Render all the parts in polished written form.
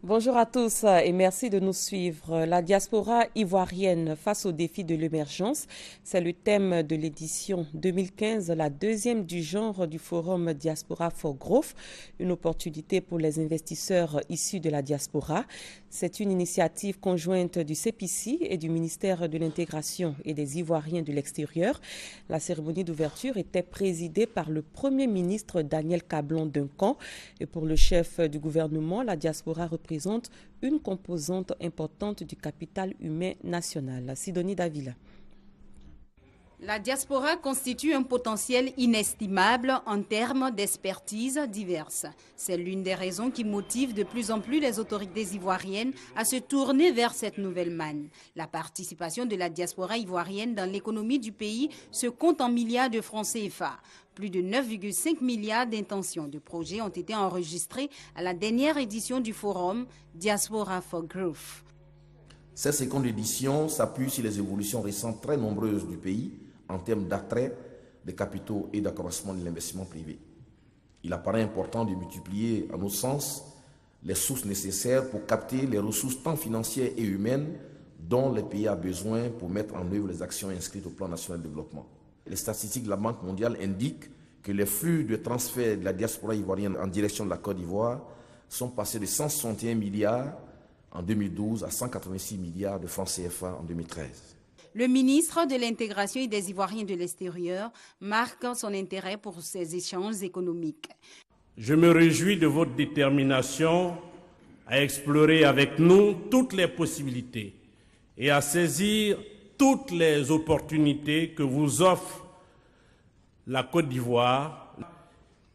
Bonjour à tous et merci de nous suivre. La diaspora ivoirienne face aux défis de l'émergence, c'est le thème de l'édition 2015, la deuxième du genre du forum Diaspora for Growth, une opportunité pour les investisseurs issus de la diaspora. C'est une initiative conjointe du CPC et du ministère de l'Intégration et des Ivoiriens de l'extérieur. La cérémonie d'ouverture était présidée par le Premier ministre Daniel Cablon-Duncan et pour le chef du gouvernement, la diaspora représente une composante importante du capital humain national. Sidonie Davila. La diaspora constitue un potentiel inestimable en termes d'expertise diverses. C'est l'une des raisons qui motive de plus en plus les autorités ivoiriennes à se tourner vers cette nouvelle manne. La participation de la diaspora ivoirienne dans l'économie du pays se compte en milliards de francs CFA. Plus de 9,5 milliards d'intentions de projets ont été enregistrées à la dernière édition du forum Diaspora for Growth. Cette seconde édition s'appuie sur les évolutions récentes très nombreuses du pays en termes d'attrait des capitaux et d'accroissement de l'investissement privé. Il apparaît important de multiplier, à notre sens, les sources nécessaires pour capter les ressources tant financières et humaines dont le pays a besoin pour mettre en œuvre les actions inscrites au plan national de développement. Les statistiques de la Banque mondiale indiquent que les flux de transfert de la diaspora ivoirienne en direction de la Côte d'Ivoire sont passés de 161 milliards en 2012 à 186 milliards de francs CFA en 2013. Le ministre de l'Intégration et des Ivoiriens de l'extérieur marque son intérêt pour ces échanges économiques. Je me réjouis de votre détermination à explorer avec nous toutes les possibilités et à saisir toutes les opportunités que vous offre la Côte d'Ivoire.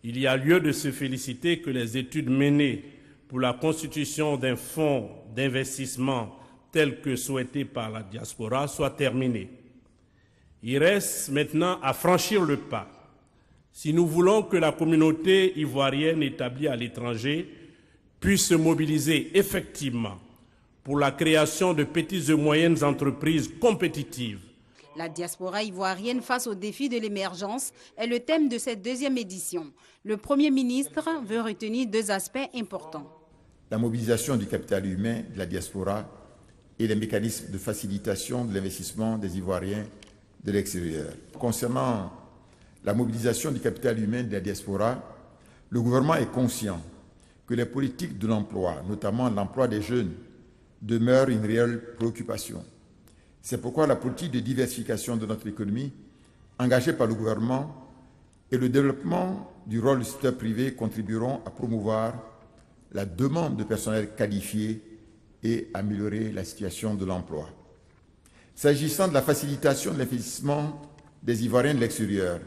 Il y a lieu de se féliciter que les études menées pour la constitution d'un fonds d'investissement tel que souhaité par la diaspora soient terminées. Il reste maintenant à franchir le pas. Si nous voulons que la communauté ivoirienne établie à l'étranger puisse se mobiliser effectivement pour la création de petites et moyennes entreprises compétitives. La diaspora ivoirienne face aux défis de l'émergence est le thème de cette deuxième édition. Le Premier ministre veut retenir deux aspects importants. La mobilisation du capital humain de la diaspora et les mécanismes de facilitation de l'investissement des Ivoiriens de l'extérieur. Concernant la mobilisation du capital humain de la diaspora, le gouvernement est conscient que les politiques de l'emploi, notamment l'emploi des jeunes, demeurent une réelle préoccupation. C'est pourquoi la politique de diversification de notre économie, engagée par le gouvernement, et le développement du rôle du secteur privé contribueront à promouvoir la demande de personnel qualifié et améliorer la situation de l'emploi. S'agissant de la facilitation de l'investissement des Ivoiriens de l'extérieur,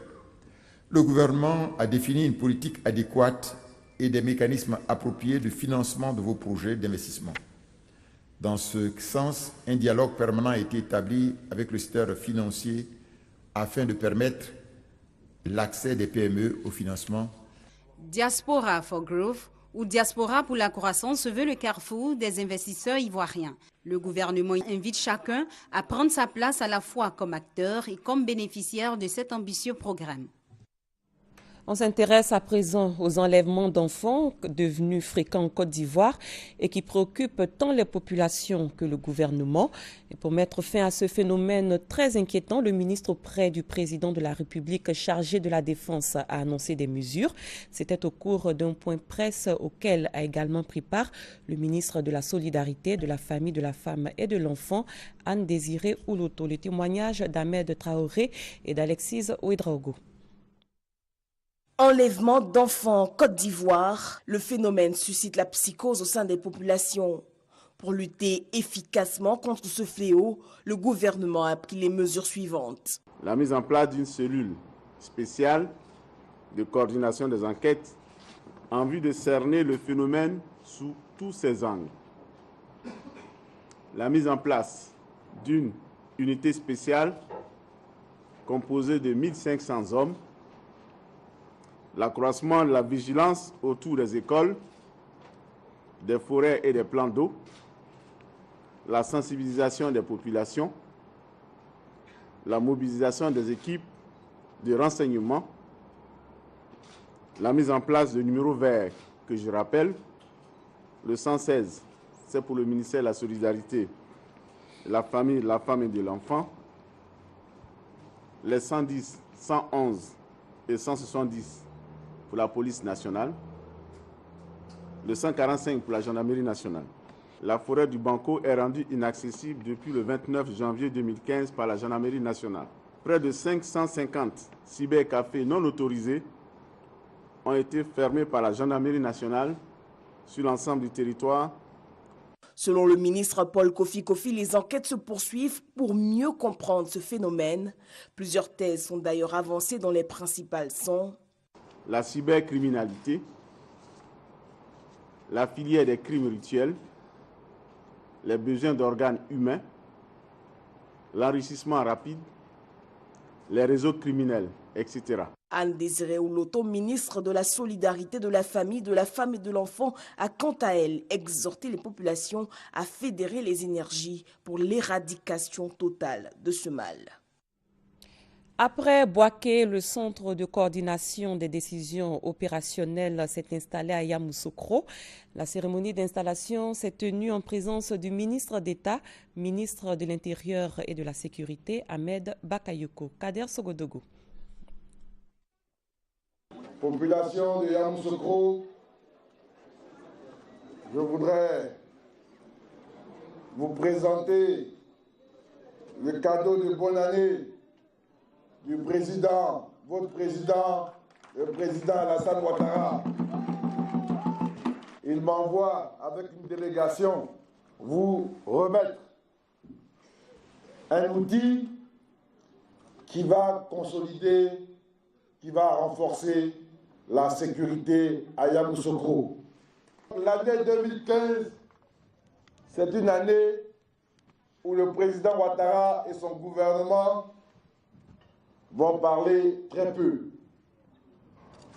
le gouvernement a défini une politique adéquate et des mécanismes appropriés de financement de vos projets d'investissement. Dans ce sens, un dialogue permanent a été établi avec le secteur financier afin de permettre l'accès des PME au financement. Diaspora for Growth ou Diaspora pour la croissance se veut le carrefour des investisseurs ivoiriens. Le gouvernement invite chacun à prendre sa place à la fois comme acteur et comme bénéficiaire de cet ambitieux programme. On s'intéresse à présent aux enlèvements d'enfants devenus fréquents en Côte d'Ivoire et qui préoccupent tant les populations que le gouvernement. Et pour mettre fin à ce phénomène très inquiétant, le ministre auprès du président de la République chargé de la Défense a annoncé des mesures. C'était au cours d'un point presse auquel a également pris part le ministre de la Solidarité, de la Famille, de la Femme et de l'Enfant, Anne-Désirée Ouloto. Le témoignage d'Ahmed Traoré et d'Alexis Ouedraogo. Enlèvement d'enfants en Côte d'Ivoire, le phénomène suscite la psychose au sein des populations. Pour lutter efficacement contre ce fléau, le gouvernement a pris les mesures suivantes. La mise en place d'une cellule spéciale de coordination des enquêtes en vue de cerner le phénomène sous tous ses angles. La mise en place d'une unité spéciale composée de 1500 hommes. L'accroissement de la vigilance autour des écoles, des forêts et des plans d'eau, la sensibilisation des populations, la mobilisation des équipes de renseignement, la mise en place de numéros verts que je rappelle, le 116 c'est pour le ministère de la Solidarité, la famille, la femme et de l'enfant. Les 110, 111 et 170 pour la police nationale. Le 145 pour la gendarmerie nationale. La forêt du Banco est rendue inaccessible depuis le 29 janvier 2015 par la gendarmerie nationale. Près de 550 cybercafés non autorisés ont été fermés par la gendarmerie nationale sur l'ensemble du territoire. Selon le ministre Paul Kofi Kofi, les enquêtes se poursuivent pour mieux comprendre ce phénomène. Plusieurs thèses sont d'ailleurs avancées, dont les principales sont la cybercriminalité, la filière des crimes rituels, les besoins d'organes humains, l'enrichissement rapide, les réseaux criminels, etc. Anne-Désirée Ouloto, ministre de la Solidarité, de la Famille, de la Femme et de l'Enfant, a quant à elle exhorté les populations à fédérer les énergies pour l'éradication totale de ce mal. Après Bouaké, le centre de coordination des décisions opérationnelles s'est installé à Yamoussoukro. La cérémonie d'installation s'est tenue en présence du ministre d'État, ministre de l'Intérieur et de la Sécurité, Ahmed Bakayoko. Kader Sogodogo. Population de Yamoussoukro, je voudrais vous présenter le cadeau de bonne année du président, votre président, le président Alassane Ouattara. Il m'envoie avec une délégation vous remettre un outil qui va consolider, qui va renforcer la sécurité à Yamoussoukro. L'année 2015, c'est une année où le président Ouattara et son gouvernement vont parler très peu.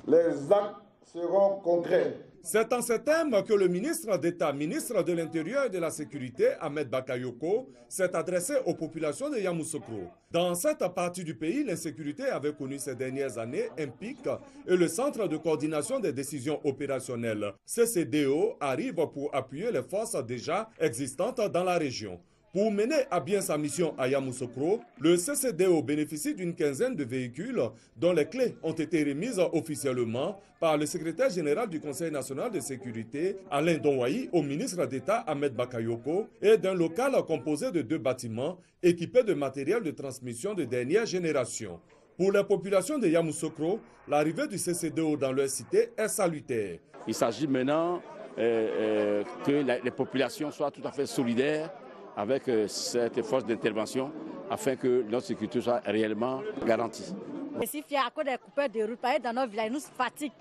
Les actes seront concrets. C'est en ces termes que le ministre d'État, ministre de l'Intérieur et de la Sécurité, Ahmed Bakayoko, s'est adressé aux populations de Yamoussoukro. Dans cette partie du pays, l'insécurité avait connu ces dernières années un pic et le Centre de coordination des décisions opérationnelles, CCDO, arrive pour appuyer les forces déjà existantes dans la région. Pour mener à bien sa mission à Yamoussoukro, le CCDO bénéficie d'une quinzaine de véhicules dont les clés ont été remises officiellement par le secrétaire général du Conseil national de sécurité, Alain Donwayi, au ministre d'État Ahmed Bakayoko, et d'un local composé de 2 bâtiments équipés de matériel de transmission de dernière génération. Pour la population de Yamoussoukro, l'arrivée du CCDO dans leur cité est salutaire. Il s'agit maintenant que les populations soient tout à fait solidaires avec cette force d'intervention afin que notre sécurité soit réellement garantie. Je suis fier à cause des coupeurs de route. Dans nos villages, nous fatiguent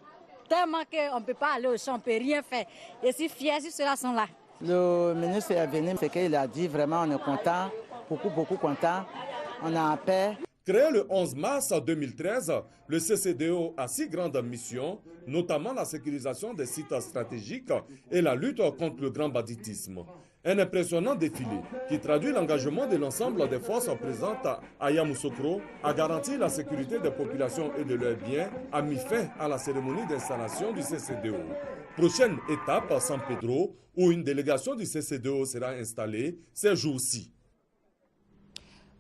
tellement qu'on ne peut pas aller au champ, on ne peut rien faire. Je suis fier si ceux-là sont là. Le ministre est venu, c'est qu'il a dit vraiment on est content, beaucoup content, on a en paix. Créé le 11 mars 2013, le CCDO a 6 grandes missions, notamment la sécurisation des sites stratégiques et la lutte contre le grand banditisme. Un impressionnant défilé qui traduit l'engagement de l'ensemble des forces présentes à Yamoussoukro à garantir la sécurité des populations et de leurs biens a mis fin à la cérémonie d'installation du CCDO. Prochaine étape, San Pedro, où une délégation du CCDO sera installée ces jours-ci.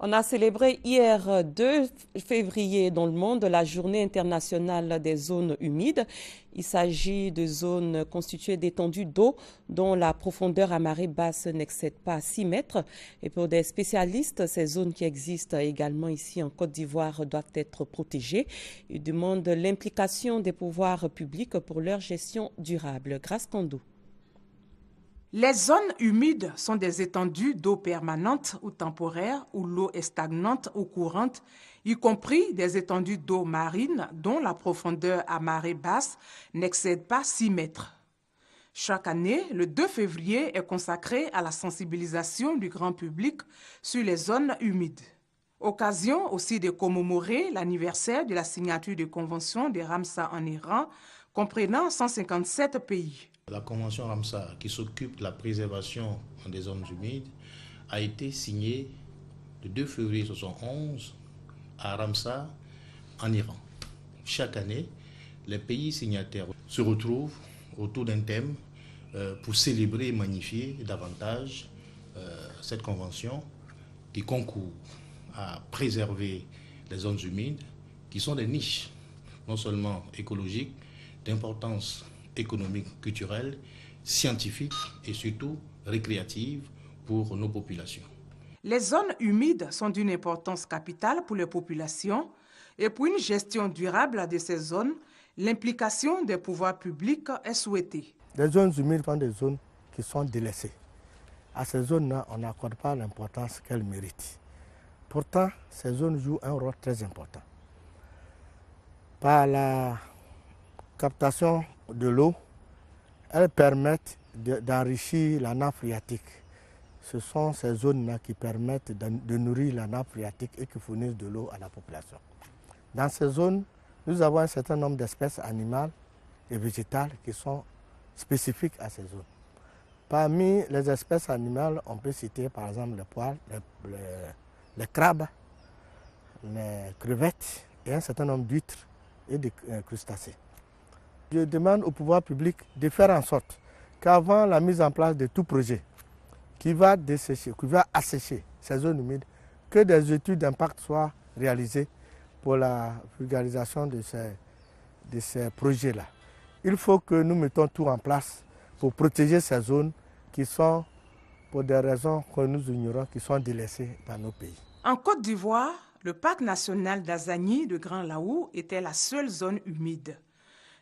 On a célébré hier 2 février dans le monde la journée internationale des zones humides. Il s'agit de zones constituées d'étendues d'eau dont la profondeur à marée basse n'excède pas 6 mètres. Et pour des spécialistes, ces zones qui existent également ici en Côte d'Ivoire doivent être protégées. Ils demandent l'implication des pouvoirs publics pour leur gestion durable. Grâce Kando. Les zones humides sont des étendues d'eau permanente ou temporaire où l'eau est stagnante ou courante, y compris des étendues d'eau marine dont la profondeur à marée basse n'excède pas 6 mètres. Chaque année, le 2 février est consacré à la sensibilisation du grand public sur les zones humides. Occasion aussi de commémorer l'anniversaire de la signature de convention de Ramsar en Iran, comprenant 157 pays. La convention Ramsar, qui s'occupe de la préservation des zones humides, a été signée le 2 février 1971 à Ramsar, en Iran. Chaque année, les pays signataires se retrouvent autour d'un thème pour célébrer et magnifier davantage cette convention qui concourt à préserver les zones humides, qui sont des niches, non seulement écologiques, d'importance économique, culturelle, scientifique et surtout récréative pour nos populations. Les zones humides sont d'une importance capitale pour les populations et pour une gestion durable de ces zones, l'implication des pouvoirs publics est souhaitée. Les zones humides sont des zones qui sont délaissées. À ces zones-là, on n'accorde pas l'importance qu'elles méritent. Pourtant, ces zones jouent un rôle très important. Par la captation de l'eau, elles permettent d'enrichir la nappe phréatique. Ce sont ces zones-là qui permettent de nourrir la nappe phréatique et qui fournissent de l'eau à la population. Dans ces zones, nous avons un certain nombre d'espèces animales et végétales qui sont spécifiques à ces zones. Parmi les espèces animales, on peut citer par exemple les poils, les crabes, les crevettes et un certain nombre d'huîtres et de crustacés. Je demande au pouvoir public de faire en sorte qu'avant la mise en place de tout projet qui va dessécher, qui va assécher ces zones humides, que des études d'impact soient réalisées pour la vulgarisation de ces projets-là. Il faut que nous mettons tout en place pour protéger ces zones qui sont, pour des raisons que nous ignorons, qui sont délaissées dans nos pays. En Côte d'Ivoire, le parc national d'Azagny de Grand Laou était la seule zone humide.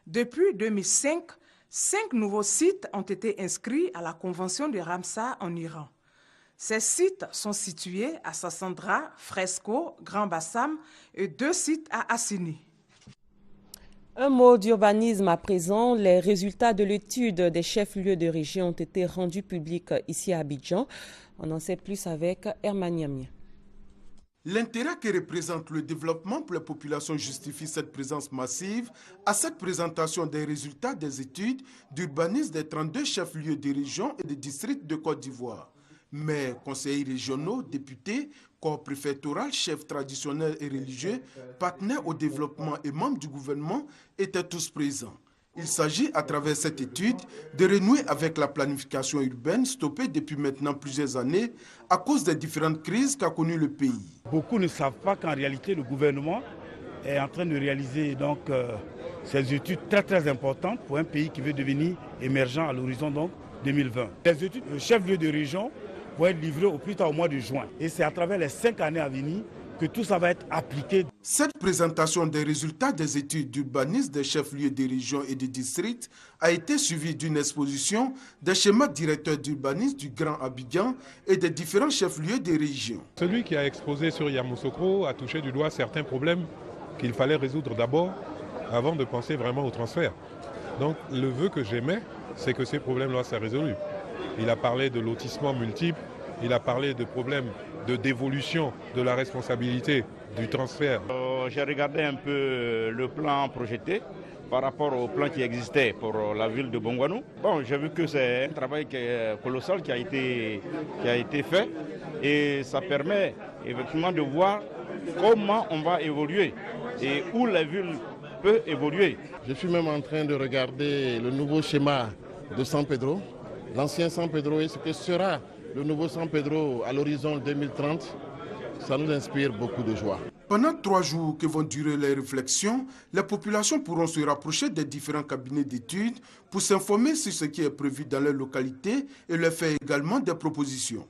Depuis 2005, 5 nouveaux sites ont été inscrits à la Convention de Ramsar en Iran. Ces sites sont situés à Sassandra, Fresco, Grand Bassam et 2 sites à Assini. Un mot d'urbanisme à présent. Les résultats de l'étude des chefs-lieux de région ont été rendus publics ici à Abidjan. On en sait plus avec Herman Niamien. L'intérêt que représente le développement pour la population justifie cette présence massive à cette présentation des résultats des études d'urbanisme des 32 chefs-lieux de région et de districts de Côte d'Ivoire. Mais conseillers régionaux, députés, corps préfectoral, chefs traditionnels et religieux, partenaires au développement et membres du gouvernement étaient tous présents. Il s'agit, à travers cette étude, de renouer avec la planification urbaine stoppée depuis maintenant plusieurs années à cause des différentes crises qu'a connues le pays. Beaucoup ne savent pas qu'en réalité, le gouvernement est en train de réaliser ces études très importantes pour un pays qui veut devenir émergent à l'horizon 2020. Les études de chef-lieu de région vont être livrées au plus tard au mois de juin. Et c'est à travers les 5 années à venir que tout ça va être appliqué. Cette présentation des résultats des études d'urbanisme des chefs-lieux des régions et des districts a été suivie d'une exposition des schémas directeurs d'urbanisme du Grand Abidjan et des différents chefs-lieux des régions. Celui qui a exposé sur Yamoussoukro a touché du doigt certains problèmes qu'il fallait résoudre d'abord avant de penser vraiment au transfert. Donc le vœu que j'émets, c'est que ces problèmes-là soient résolus. Il a parlé de lotissement multiple, il a parlé de problèmes de dévolution de la responsabilité du transfert. J'ai regardé un peu le plan projeté par rapport au plan qui existait pour la ville de Bongouanou. Bon, j'ai vu que c'est un travail colossal qui a été fait et ça permet effectivement de voir comment on va évoluer et où la ville peut évoluer. Je suis même en train de regarder le nouveau schéma de San Pedro, l'ancien San Pedro et ce que sera le nouveau San Pedro à l'horizon 2030, ça nous inspire beaucoup de joie. Pendant 3 jours que vont durer les réflexions, les populations pourront se rapprocher des différents cabinets d'études pour s'informer sur ce qui est prévu dans leur localité et leur faire également des propositions.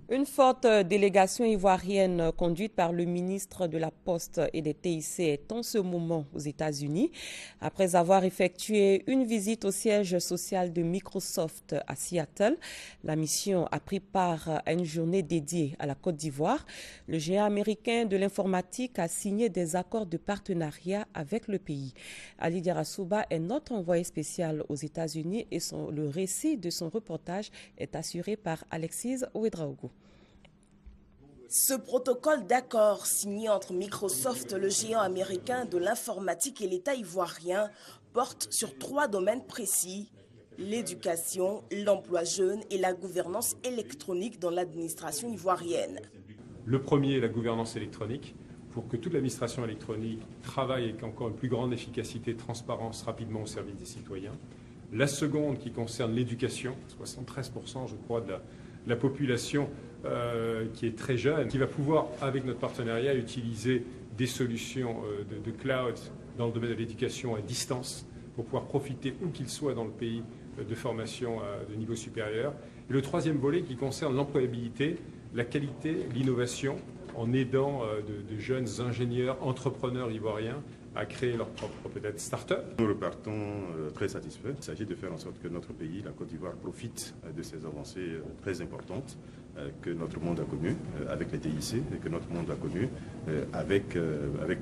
Une forte délégation ivoirienne conduite par le ministre de la Poste et des TIC est en ce moment aux États-Unis. Après avoir effectué une visite au siège social de Microsoft à Seattle, la mission a pris part à une journée dédiée à la Côte d'Ivoire. Le géant américain de l'informatique a signé des accords de partenariat avec le pays. Ali Diarasouba est notre envoyé spécial aux États-Unis et le récit de son reportage est assuré par Alexis Ouedraogo. Ce protocole d'accord signé entre Microsoft, le géant américain de l'informatique et l'État ivoirien, porte sur 3 domaines précis: l'éducation, l'emploi jeune et la gouvernance électronique dans l'administration ivoirienne. Le premier est la gouvernance électronique, pour que toute l'administration électronique travaille avec encore une plus grande efficacité, transparence, rapidement au service des citoyens. La seconde qui concerne l'éducation, 73% je crois de la population qui est très jeune, qui va pouvoir avec notre partenariat utiliser des solutions de cloud dans le domaine de l'éducation à distance pour pouvoir profiter où qu'il soit dans le pays de formation de niveau supérieur. Et le troisième volet qui concerne l'employabilité, la qualité, l'innovation, en aidant de jeunes ingénieurs, entrepreneurs ivoiriens à créer leur propre peut-être start-up. Nous repartons très satisfaits. Il s'agit de faire en sorte que notre pays, la Côte d'Ivoire, profite de ces avancées très importantes que notre monde a connues avec les TIC et que notre monde a connues avec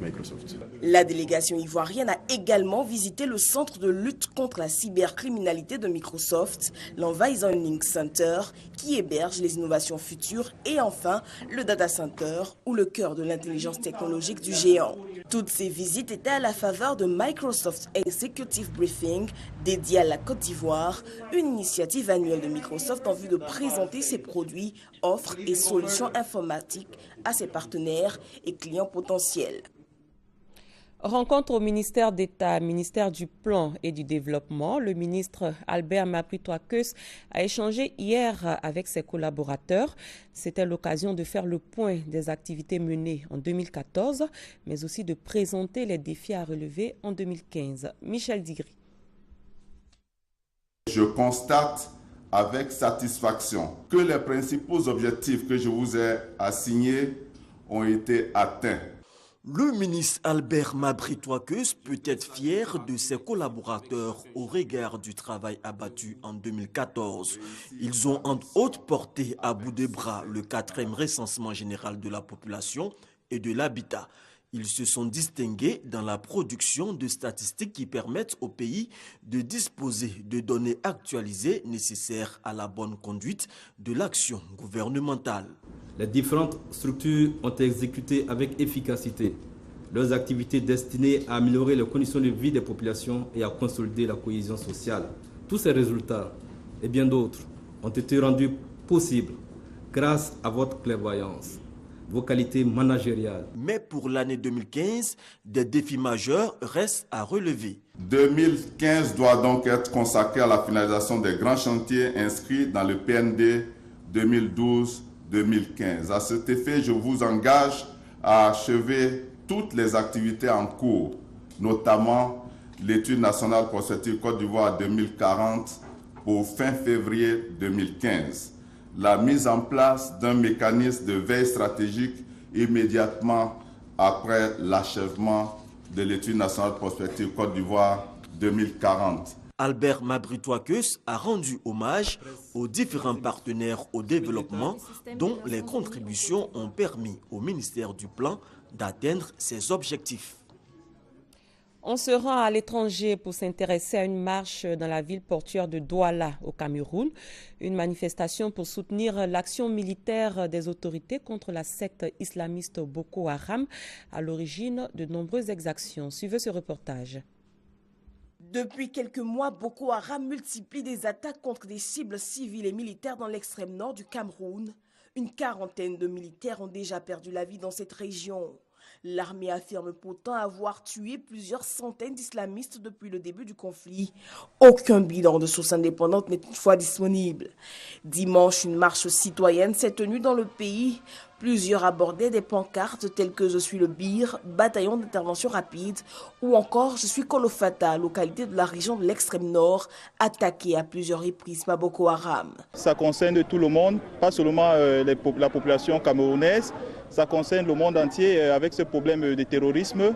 Microsoft. La délégation ivoirienne a également visité le centre de lutte contre la cybercriminalité de Microsoft, l'Envison Link Center, qui héberge les innovations futures, et enfin le Data Center, ou le cœur de l'intelligence technologique du géant. Toutes ces visites étaient à la faveur de Microsoft Executive Briefing, dédié à la Côte d'Ivoire, une initiative annuelle de Microsoft en vue de présenter ses produits, offres et solutions informatiques à ses partenaires et clients potentiels. Rencontre au ministère d'État, ministère du Plan et du Développement. Le ministre Albert Mabry-Touakeus a échangé hier avec ses collaborateurs. C'était l'occasion de faire le point des activités menées en 2014, mais aussi de présenter les défis à relever en 2015. Michel Digri. Je constate avec satisfaction que les principaux objectifs que je vous ai assignés ont été atteints. Le ministre Albert Mabry-Touakeus peut être fier de ses collaborateurs au regard du travail abattu en 2014. Ils ont entre autres porté à bout de bras le 4e recensement général de la population et de l'habitat. Ils se sont distingués dans la production de statistiques qui permettent au pays de disposer de données actualisées nécessaires à la bonne conduite de l'action gouvernementale. Les différentes structures ont exécuté avec efficacité leurs activités destinées à améliorer les conditions de vie des populations et à consolider la cohésion sociale. Tous ces résultats et bien d'autres ont été rendus possibles grâce à votre clairvoyance, vos qualités managériales. Mais pour l'année 2015, des défis majeurs restent à relever. 2015 doit donc être consacré à la finalisation des grands chantiers inscrits dans le PND 2012-2015. À cet effet, je vous engage à achever toutes les activités en cours, notamment l'étude nationale prospective Côte d'Ivoire 2040 pour fin février 2015. La mise en place d'un mécanisme de veille stratégique immédiatement après l'achèvement de l'étude nationale prospective Côte d'Ivoire 2040. Albert Mabry-Touakeus a rendu hommage aux différents partenaires au développement dont les contributions ont permis au ministère du Plan d'atteindre ses objectifs. On se rend à l'étranger pour s'intéresser à une marche dans la ville portuaire de Douala au Cameroun. Une manifestation pour soutenir l'action militaire des autorités contre la secte islamiste Boko Haram, à l'origine de nombreuses exactions. Suivez ce reportage. Depuis quelques mois, Boko Haram multiplie des attaques contre des cibles civiles et militaires dans l'extrême nord du Cameroun. Une quarantaine de militaires ont déjà perdu la vie dans cette région. L'armée affirme pourtant avoir tué plusieurs centaines d'islamistes depuis le début du conflit. Aucun bilan de source indépendante n'est toutefois disponible. Dimanche, une marche citoyenne s'est tenue dans le pays. Plusieurs abordaient des pancartes telles que « Je suis le BIR », bataillon d'intervention rapide, ou encore « Je suis Kolofata », localité de la région de l'extrême nord, attaquée à plusieurs reprises par Boko Haram. Ça concerne tout le monde, pas seulement la population camerounaise. Ça concerne le monde entier avec ce problème de terrorisme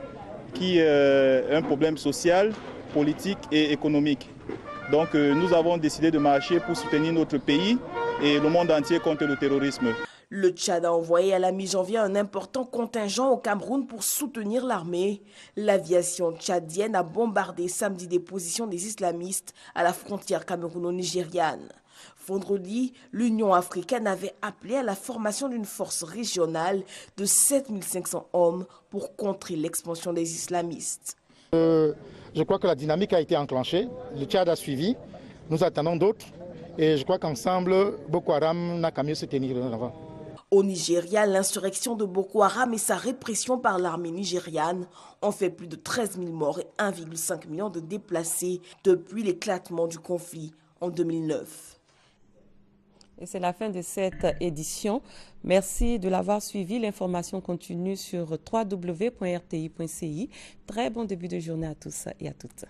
qui est un problème social, politique et économique. Donc nous avons décidé de marcher pour soutenir notre pays et le monde entier contre le terrorisme. Le Tchad a envoyé à la mi-janvier un important contingent au Cameroun pour soutenir l'armée. L'aviation tchadienne a bombardé samedi des positions des islamistes à la frontière camerouno-nigériane. Vendredi, l'Union africaine avait appelé à la formation d'une force régionale de 7500 hommes pour contrer l'expansion des islamistes. Je crois que la dynamique a été enclenchée, le Tchad a suivi, nous attendons d'autres et je crois qu'ensemble, Boko Haram n'a qu'à mieux se tenir en avant. Au Nigeria, l'insurrection de Boko Haram et sa répression par l'armée nigériane ont fait plus de 13 000 morts et 1,5 million de déplacés depuis l'éclatement du conflit en 2009. Et c'est la fin de cette édition. Merci de l'avoir suivi. L'information continue sur www.rti.ci. Très bon début de journée à tous et à toutes.